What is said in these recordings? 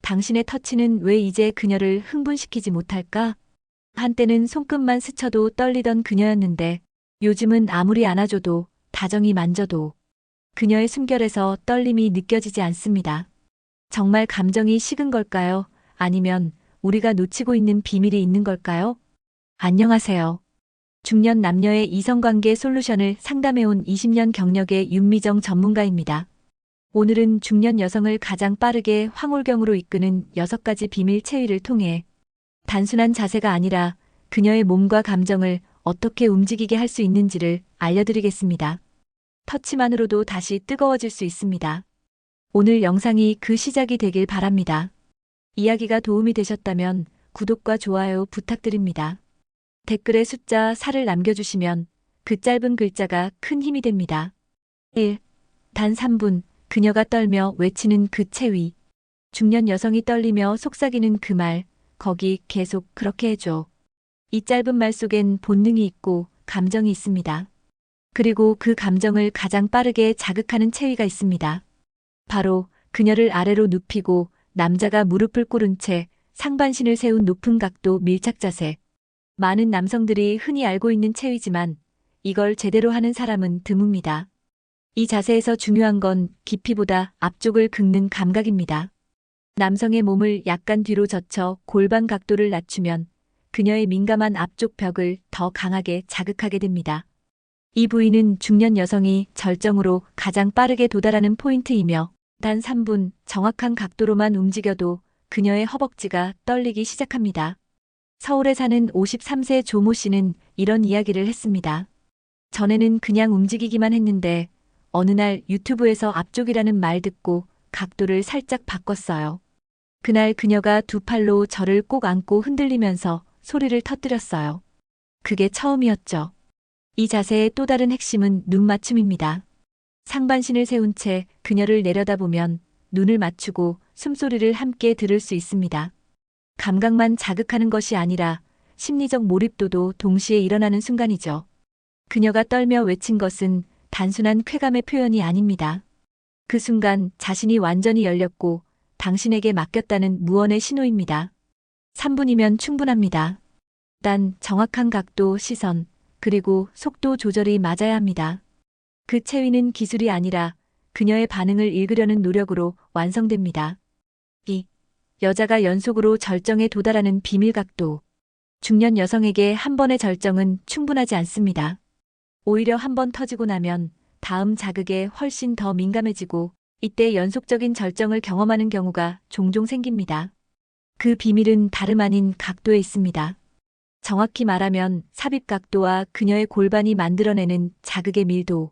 당신의 터치는 왜 이제 그녀를 흥분시키지 못할까? 한때는 손끝만 스쳐도 떨리던 그녀였는데 요즘은 아무리 안아줘도 다정히 만져도 그녀의 숨결에서 떨림이 느껴지지 않습니다. 정말 감정이 식은 걸까요? 아니면 우리가 놓치고 있는 비밀이 있는 걸까요? 안녕하세요. 중년 남녀의 이성관계 솔루션을 상담해온 20년 경력의 윤미정 전문가입니다. 오늘은 중년 여성을 가장 빠르게 황홀경으로 이끄는 6가지 비밀 체위를 통해 단순한 자세가 아니라 그녀의 몸과 감정을 어떻게 움직이게 할 수 있는지를 알려드리겠습니다. 터치만으로도 다시 뜨거워질 수 있습니다. 오늘 영상이 그 시작이 되길 바랍니다. 이야기가 도움이 되셨다면 구독과 좋아요 부탁드립니다. 댓글에 숫자 4를 남겨주시면 그 짧은 글자가 큰 힘이 됩니다. 1. 단 3분, 그녀가 떨며 외치는 그 체위. 중년 여성이 떨리며 속삭이는 그 말, 거기 계속 그렇게 해줘. 이 짧은 말 속엔 본능이 있고 감정이 있습니다. 그리고 그 감정을 가장 빠르게 자극하는 체위가 있습니다. 바로 그녀를 아래로 눕히고 남자가 무릎을 꿇은 채 상반신을 세운 높은 각도 밀착 자세. 많은 남성들이 흔히 알고 있는 체위지만 이걸 제대로 하는 사람은 드뭅니다. 이 자세에서 중요한 건 깊이보다 앞쪽을 긁는 감각입니다. 남성의 몸을 약간 뒤로 젖혀 골반 각도를 낮추면 그녀의 민감한 앞쪽 벽을 더 강하게 자극하게 됩니다. 이 부위는 중년 여성이 절정으로 가장 빠르게 도달하는 포인트이며 단 3분 정확한 각도로만 움직여도 그녀의 허벅지가 떨리기 시작합니다. 서울에 사는 53세 조모 씨는 이런 이야기를 했습니다. 전에는 그냥 움직이기만 했는데 어느 날 유튜브에서 앞쪽이라는 말 듣고 각도를 살짝 바꿨어요. 그날 그녀가 두 팔로 저를 꼭 안고 흔들리면서 소리를 터뜨렸어요. 그게 처음이었죠. 이 자세의 또 다른 핵심은 눈 맞춤입니다. 상반신을 세운 채 그녀를 내려다보면 눈을 맞추고 숨소리를 함께 들을 수 있습니다. 감각만 자극하는 것이 아니라 심리적 몰입도도 동시에 일어나는 순간이죠. 그녀가 떨며 외친 것은 단순한 쾌감의 표현이 아닙니다. 그 순간 자신이 완전히 열렸고 당신에게 맡겼다는 무언의 신호입니다. 3분이면 충분합니다. 단 정확한 각도, 시선, 그리고 속도 조절이 맞아야 합니다. 그 체위는 기술이 아니라 그녀의 반응을 읽으려는 노력으로 완성됩니다. 2. 여자가 연속으로 절정에 도달하는 비밀 각도. 중년 여성에게 한 번의 절정은 충분하지 않습니다. 오히려 한 번 터지고 나면 다음 자극에 훨씬 더 민감해지고 이때 연속적인 절정을 경험하는 경우가 종종 생깁니다. 그 비밀은 다름 아닌 각도에 있습니다. 정확히 말하면 삽입 각도와 그녀의 골반이 만들어내는 자극의 밀도.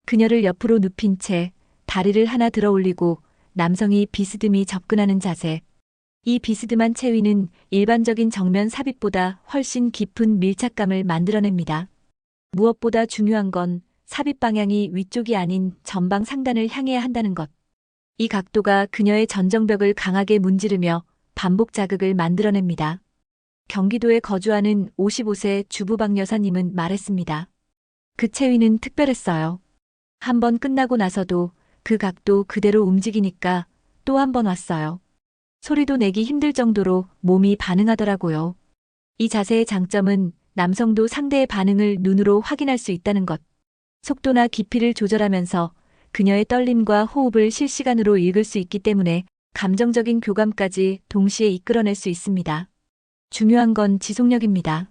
그녀를 옆으로 눕힌 채 다리를 하나 들어 올리고 남성이 비스듬히 접근하는 자세. 이 비스듬한 체위는 일반적인 정면 삽입보다 훨씬 깊은 밀착감을 만들어냅니다. 무엇보다 중요한 건 삽입 방향이 위쪽이 아닌 전방 상단을 향해야 한다는 것. 이 각도가 그녀의 전정벽을 강하게 문지르며 반복 자극을 만들어냅니다. 경기도에 거주하는 55세 주부 박 여사님은 말했습니다. 그 체위는 특별했어요. 한 번 끝나고 나서도 그 각도 그대로 움직이니까 또 한 번 왔어요. 소리도 내기 힘들 정도로 몸이 반응하더라고요. 이 자세의 장점은 남성도 상대의 반응을 눈으로 확인할 수 있다는 것. 속도나 깊이를 조절하면서 그녀의 떨림과 호흡을 실시간으로 읽을 수 있기 때문에 감정적인 교감까지 동시에 이끌어낼 수 있습니다. 중요한 건 지속력입니다.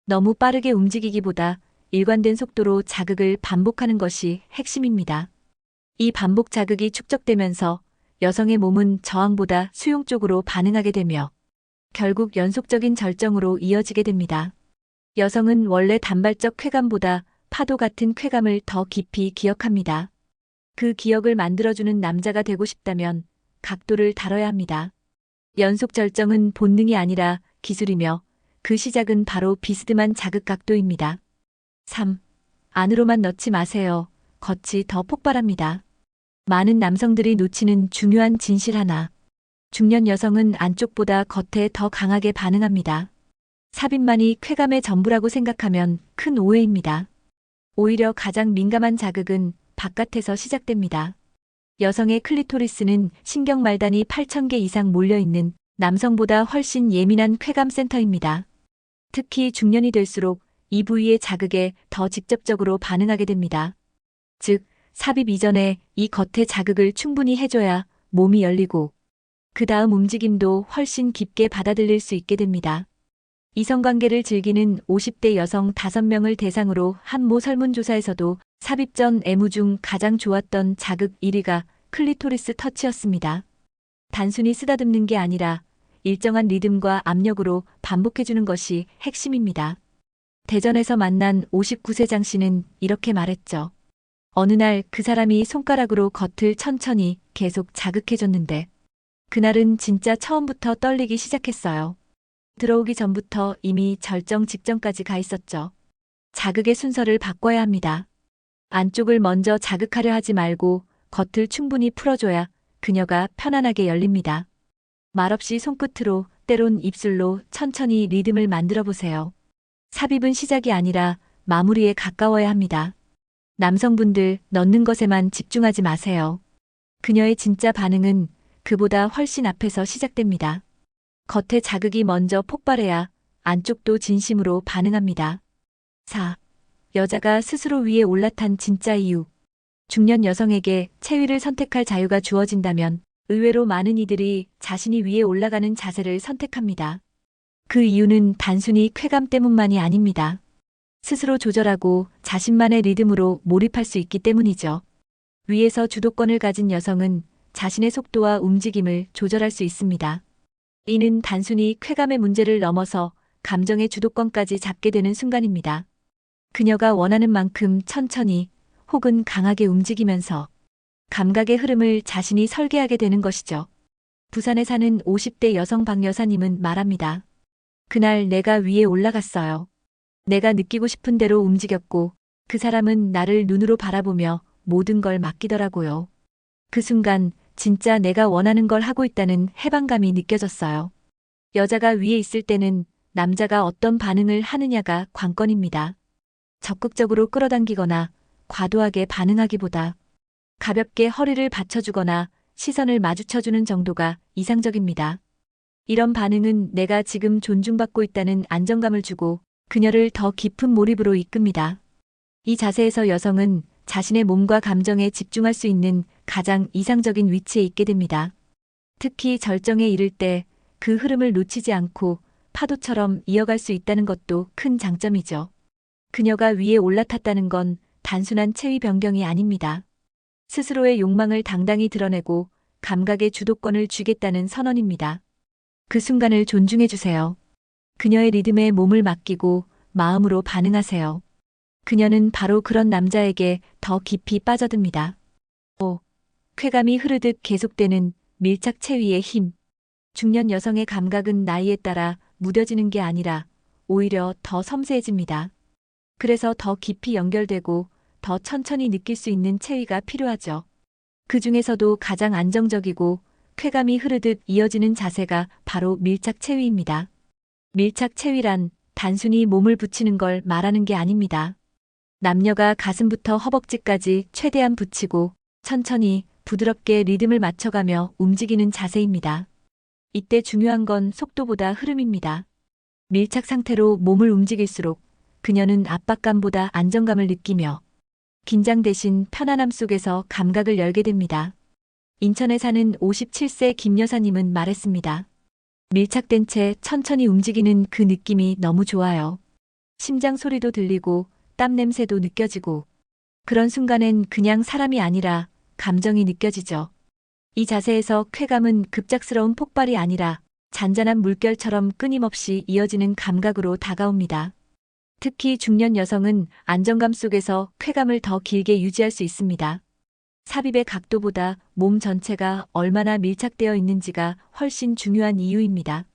너무 빠르게 움직이기보다 일관된 속도로 자극을 반복하는 것이 핵심입니다. 이 반복 자극이 축적되면서 여성의 몸은 저항보다 수용 쪽으로 반응하게 되며 결국 연속적인 절정으로 이어지게 됩니다. 여성은 원래 단발적 쾌감보다 파도 같은 쾌감을 더 깊이 기억합니다. 그 기억을 만들어주는 남자가 되고 싶다면 각도를 다뤄야 합니다. 연속 절정은 본능이 아니라 기술이며 그 시작은 바로 비스듬한 자극 각도입니다. 3. 안으로만 넣지 마세요. 겉이 더 폭발합니다. 많은 남성들이 놓치는 중요한 진실 하나. 중년 여성은 안쪽보다 겉에 더 강하게 반응합니다. 삽입만이 쾌감의 전부라고 생각하면 큰 오해입니다. 오히려 가장 민감한 자극은 바깥에서 시작됩니다. 여성의 클리토리스는 신경말단이 8,000개 이상 몰려있는 남성보다 훨씬 예민한 쾌감센터입니다. 특히 중년이 될수록 이 부위의 자극에 더 직접적으로 반응하게 됩니다. 즉, 삽입 이전에 이 겉의 자극을 충분히 해줘야 몸이 열리고 그 다음 움직임도 훨씬 깊게 받아들일 수 있게 됩니다. 이성관계를 즐기는 50대 여성 5명을 대상으로 한 모 설문조사에서도 삽입 전 애무 중 가장 좋았던 자극 1위가 클리토리스 터치였습니다. 단순히 쓰다듬는 게 아니라 일정한 리듬과 압력으로 반복해주는 것이 핵심입니다. 대전에서 만난 59세 장 씨는 이렇게 말했죠. 어느 날 그 사람이 손가락으로 겉을 천천히 계속 자극해줬는데 그날은 진짜 처음부터 떨리기 시작했어요. 들어오기 전부터 이미 절정 직전까지 가 있었죠. 자극의 순서를 바꿔야 합니다. 안쪽을 먼저 자극하려 하지 말고 겉을 충분히 풀어줘야 그녀가 편안하게 열립니다. 말없이 손끝으로, 때론 입술로 천천히 리듬을 만들어 보세요. 삽입은 시작이 아니라 마무리에 가까워야 합니다. 남성분들, 넣는 것에만 집중하지 마세요. 그녀의 진짜 반응은 그보다 훨씬 앞에서 시작됩니다. 겉의 자극이 먼저 폭발해야 안쪽도 진심으로 반응합니다. 4. 여자가 스스로 위에 올라탄 진짜 이유. 중년 여성에게 체위를 선택할 자유가 주어진다면 의외로 많은 이들이 자신이 위에 올라가는 자세를 선택합니다. 그 이유는 단순히 쾌감 때문만이 아닙니다. 스스로 조절하고 자신만의 리듬으로 몰입할 수 있기 때문이죠. 위에서 주도권을 가진 여성은 자신의 속도와 움직임을 조절할 수 있습니다. 이는 단순히 쾌감의 문제를 넘어서 감정의 주도권까지 잡게 되는 순간입니다. 그녀가 원하는 만큼 천천히 혹은 강하게 움직이면서 감각의 흐름을 자신이 설계하게 되는 것이죠. 부산에 사는 50대 여성 박 여사님은 말합니다. 그날 내가 위에 올라갔어요. 내가 느끼고 싶은 대로 움직였고 그 사람은 나를 눈으로 바라보며 모든 걸 맡기더라고요. 그 순간 진짜 내가 원하는 걸 하고 있다는 해방감이 느껴졌어요. 여자가 위에 있을 때는 남자가 어떤 반응을 하느냐가 관건입니다. 적극적으로 끌어당기거나 과도하게 반응하기보다 가볍게 허리를 받쳐주거나 시선을 마주쳐주는 정도가 이상적입니다. 이런 반응은 내가 지금 존중받고 있다는 안정감을 주고 그녀를 더 깊은 몰입으로 이끕니다. 이 자세에서 여성은 자신의 몸과 감정에 집중할 수 있는 가장 이상적인 위치에 있게 됩니다. 특히 절정에 이를 때 그 흐름을 놓치지 않고 파도처럼 이어갈 수 있다는 것도 큰 장점이죠. 그녀가 위에 올라탔다는 건 단순한 체위 변경이 아닙니다. 스스로의 욕망을 당당히 드러내고 감각의 주도권을 쥐겠다는 선언입니다. 그 순간을 존중해 주세요. 그녀의 리듬에 몸을 맡기고 마음으로 반응하세요. 그녀는 바로 그런 남자에게 더 깊이 빠져듭니다. 5. 쾌감이 흐르듯 계속되는 밀착 체위의 힘. 중년 여성의 감각은 나이에 따라 무뎌지는 게 아니라 오히려 더 섬세해집니다. 그래서 더 깊이 연결되고 더 천천히 느낄 수 있는 체위가 필요하죠. 그 중에서도 가장 안정적이고 쾌감이 흐르듯 이어지는 자세가 바로 밀착 체위입니다. 밀착 체위란 단순히 몸을 붙이는 걸 말하는 게 아닙니다. 남녀가 가슴부터 허벅지까지 최대한 붙이고 천천히 부드럽게 리듬을 맞춰가며 움직이는 자세입니다. 이때 중요한 건 속도보다 흐름입니다. 밀착 상태로 몸을 움직일수록 그녀는 압박감보다 안정감을 느끼며 긴장 대신 편안함 속에서 감각을 열게 됩니다. 인천에 사는 57세 김 여사님은 말했습니다. 밀착된 채 천천히 움직이는 그 느낌이 너무 좋아요. 심장 소리도 들리고 땀 냄새도 느껴지고 그런 순간엔 그냥 사람이 아니라 감정이 느껴지죠. 이 자세에서 쾌감은 급작스러운 폭발이 아니라 잔잔한 물결처럼 끊임없이 이어지는 감각으로 다가옵니다. 특히 중년 여성은 안정감 속에서 쾌감을 더 길게 유지할 수 있습니다. 삽입의 각도보다 몸 전체가 얼마나 밀착되어 있는지가 훨씬 중요한 이유입니다.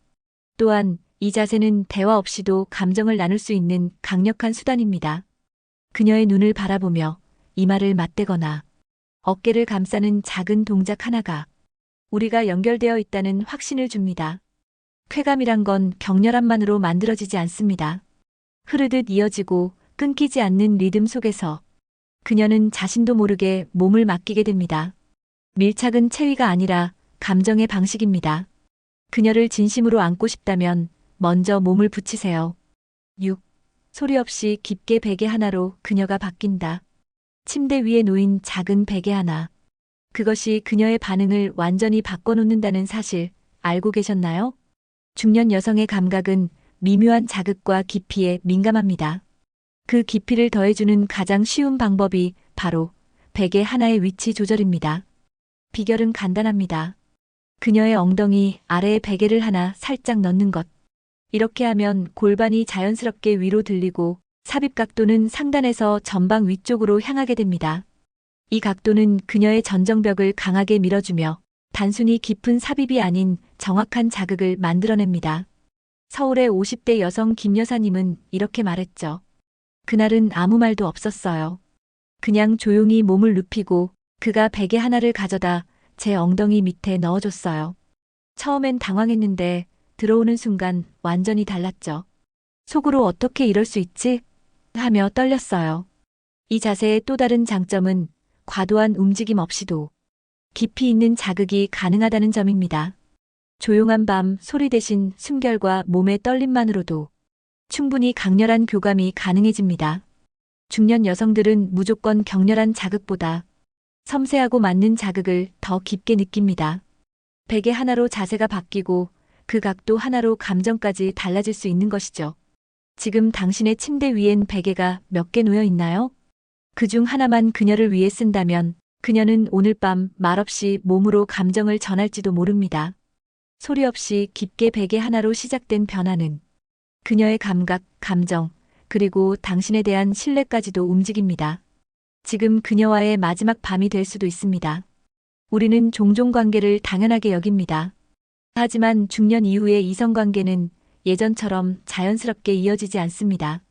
또한 이 자세는 대화 없이도 감정을 나눌 수 있는 강력한 수단입니다. 그녀의 눈을 바라보며 이마를 맞대거나 어깨를 감싸는 작은 동작 하나가 우리가 연결되어 있다는 확신을 줍니다. 쾌감이란 건 격렬함만으로 만들어지지 않습니다. 흐르듯 이어지고 끊기지 않는 리듬 속에서 그녀는 자신도 모르게 몸을 맡기게 됩니다. 밀착은 체위가 아니라 감정의 방식입니다. 그녀를 진심으로 안고 싶다면 먼저 몸을 붙이세요. 6. 소리 없이 깊게 베개 하나로 그녀가 바뀐다. 침대 위에 놓인 작은 베개 하나. 그것이 그녀의 반응을 완전히 바꿔놓는다는 사실 알고 계셨나요? 중년 여성의 감각은 미묘한 자극과 깊이에 민감합니다. 그 깊이를 더해주는 가장 쉬운 방법이 바로 베개 하나의 위치 조절입니다. 비결은 간단합니다. 그녀의 엉덩이 아래에 베개를 하나 살짝 넣는 것. 이렇게 하면 골반이 자연스럽게 위로 들리고 삽입 각도는 상단에서 전방 위쪽으로 향하게 됩니다. 이 각도는 그녀의 전정벽을 강하게 밀어주며 단순히 깊은 삽입이 아닌 정확한 자극을 만들어냅니다. 서울의 50대 여성 김 여사님은 이렇게 말했죠. 그날은 아무 말도 없었어요. 그냥 조용히 몸을 눕히고 그가 베개 하나를 가져다 제 엉덩이 밑에 넣어줬어요. 처음엔 당황했는데 들어오는 순간 완전히 달랐죠. 속으로 어떻게 이럴 수 있지? 하며 떨렸어요. 이 자세의 또 다른 장점은 과도한 움직임 없이도 깊이 있는 자극이 가능하다는 점입니다. 조용한 밤 소리 대신 숨결과 몸의 떨림만으로도 충분히 강렬한 교감이 가능해집니다. 중년 여성들은 무조건 격렬한 자극보다 섬세하고 맞는 자극을 더 깊게 느낍니다. 베개 하나로 자세가 바뀌고 그 각도 하나로 감정까지 달라질 수 있는 것이죠. 지금 당신의 침대 위엔 베개가 몇 개 놓여 있나요? 그중 하나만 그녀를 위해 쓴다면 그녀는 오늘 밤 말없이 몸으로 감정을 전할지도 모릅니다. 소리 없이 깊게 베개 하나로 시작된 변화는 그녀의 감각, 감정, 그리고 당신에 대한 신뢰까지도 움직입니다. 지금 그녀와의 마지막 밤이 될 수도 있습니다. 우리는 종종 관계를 당연하게 여깁니다. 하지만 중년 이후의 이성관계는 예전처럼 자연스럽게 이어지지 않습니다.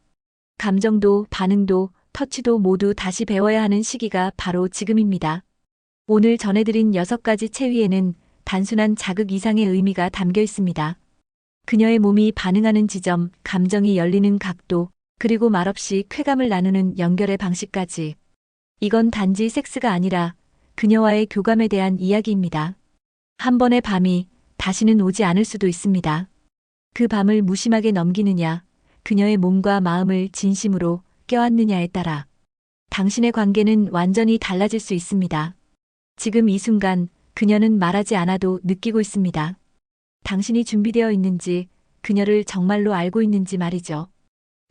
감정도, 반응도, 터치도 모두 다시 배워야 하는 시기가 바로 지금입니다. 오늘 전해드린 6가지 체위에는 단순한 자극 이상의 의미가 담겨 있습니다. 그녀의 몸이 반응하는 지점, 감정이 열리는 각도, 그리고 말없이 쾌감을 나누는 연결의 방식까지. 이건 단지 섹스가 아니라 그녀와의 교감에 대한 이야기입니다. 한 번의 밤이 다시는 오지 않을 수도 있습니다. 그 밤을 무심하게 넘기느냐, 그녀의 몸과 마음을 진심으로 껴안느냐에 따라 당신의 관계는 완전히 달라질 수 있습니다. 지금 이 순간 그녀는 말하지 않아도 느끼고 있습니다. 당신이 준비되어 있는지, 그녀를 정말로 알고 있는지 말이죠.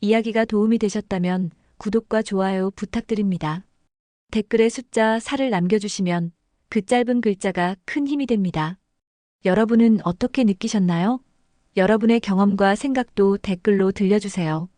이야기가 도움이 되셨다면 구독과 좋아요 부탁드립니다. 댓글에 숫자 4를 남겨주시면 그 짧은 글자가 큰 힘이 됩니다. 여러분은 어떻게 느끼셨나요? 여러분의 경험과 생각도 댓글로 들려주세요.